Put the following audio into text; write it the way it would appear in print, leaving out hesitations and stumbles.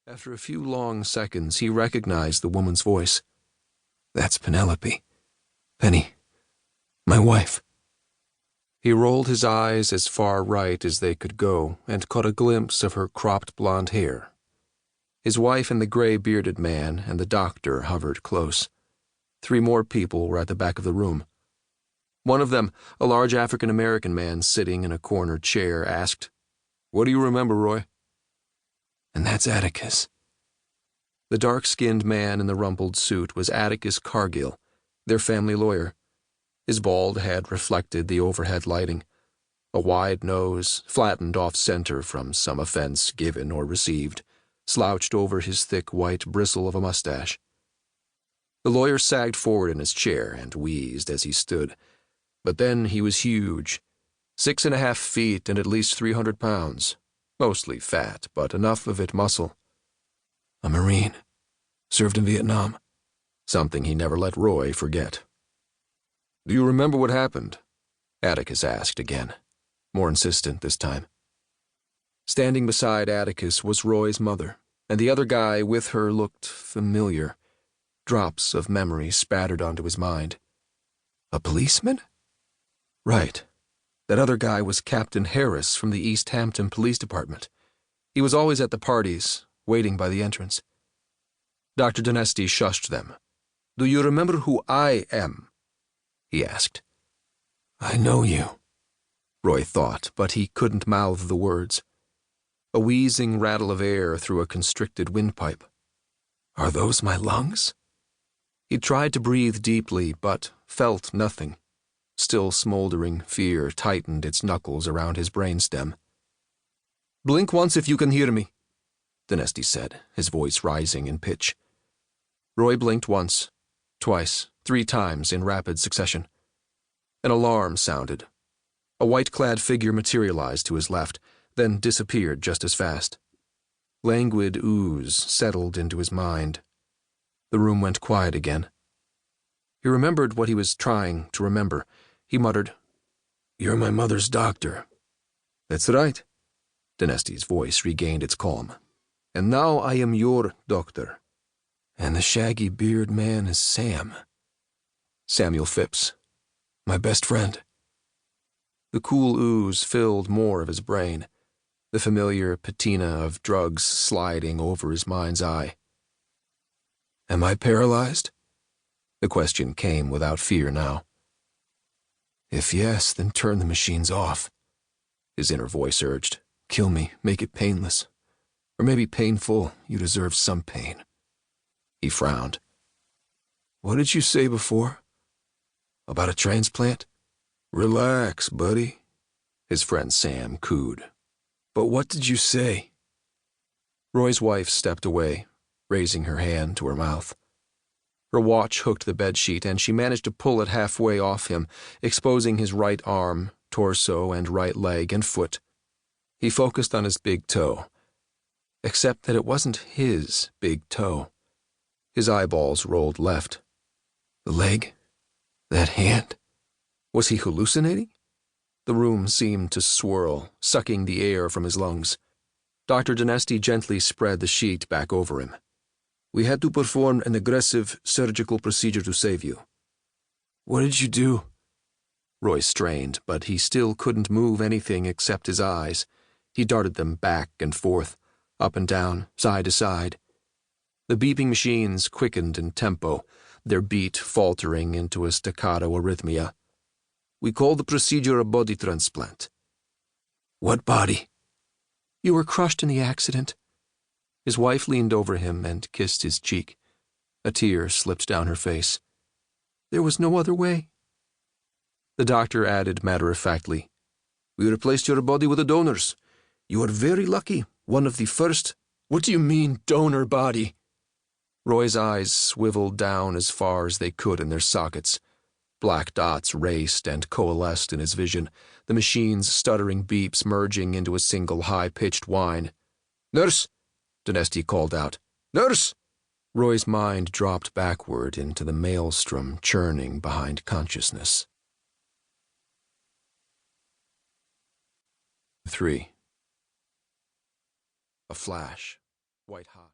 After a few long seconds, he recognized the woman's voice. "That's Penelope. Penny. My wife." He rolled his eyes as far right as they could go and caught a glimpse of her cropped blonde hair. His wife and the gray-bearded man and the doctor hovered close. 3 more people were at the back of the room. One of them, a large African-American man sitting in a corner chair, asked, "What do you remember, Roy?" "And that's Atticus." The dark-skinned man in the rumpled suit was Atticus Cargill, their family lawyer. His bald head reflected the overhead lighting. A wide nose, flattened off-center from some offense given or received, slouched over his thick white bristle of a mustache. The lawyer sagged forward in his chair and wheezed as he stood. But then he was huge, 6.5 feet and at least 300 pounds, mostly fat, but enough of it muscle. A Marine. Served in Vietnam. Something he never let Roy forget. "Do you remember what happened?" Atticus asked again, more insistent this time. Standing beside Atticus was Roy's mother, and the other guy with her looked familiar. Drops of memory spattered onto his mind. A policeman? Right. That other guy was Captain Harris from the East Hampton Police Department. He was always at the parties, waiting by the entrance. Dr. Dinesti shushed them. "Do you remember who I am?" he asked. "I know you," Roy thought, but he couldn't mouth the words. A wheezing rattle of air through a constricted windpipe. "Are those my lungs?" He tried to breathe deeply, but felt nothing. Still smoldering fear tightened its knuckles around his brainstem. "Blink once if you can hear me," Dinesti said, his voice rising in pitch. Roy blinked once, twice, 3 times in rapid succession. An alarm sounded. A white-clad figure materialized to his left, then disappeared just as fast. Languid ooze settled into his mind. The room went quiet again. He remembered what he was trying to remember. He muttered, "You're my mother's doctor." "That's right." Dinesti's voice regained its calm. "And now I am your doctor." "And the shaggy beard man is Sam." "Samuel Phipps. My best friend." The cool ooze filled more of his brain, the familiar patina of drugs sliding over his mind's eye. "Am I paralyzed?" The question came without fear now. "If yes, then turn the machines off," his inner voice urged. "Kill me, make it painless. Or maybe painful, you deserve some pain." He frowned. "What did you say before? About a transplant?" "Relax, buddy," his friend Sam cooed. "But what did you say?" Roy's wife stepped away, raising her hand to her mouth. Her watch hooked the bedsheet, and she managed to pull it halfway off him, exposing his right arm, torso, and right leg and foot. He focused on his big toe, except that it wasn't his big toe. His eyeballs rolled left. The leg? That hand? Was he hallucinating? The room seemed to swirl, sucking the air from his lungs. Dr. Dinesti gently spread the sheet back over him. "We had to perform an aggressive surgical procedure to save you." "What did you do?" Roy strained, but he still couldn't move anything except his eyes. He darted them back and forth, up and down, side to side. The beeping machines quickened in tempo, their beat faltering into a staccato arrhythmia. "We call the procedure a body transplant." "What body?" "You were crushed in the accident." His wife leaned over him and kissed his cheek. A tear slipped down her face. "There was no other way." The doctor added matter-of-factly, "We replaced your body with a donor's. You are very lucky, one of the first—" "What do you mean, donor body?" Roy's eyes swiveled down as far as they could in their sockets. Black dots raced and coalesced in his vision, the machine's stuttering beeps merging into a single high-pitched whine. "Nurse!" Dinesti called out. "Nurse!" Roy's mind dropped backward into the maelstrom churning behind consciousness. 3. A flash, white hot.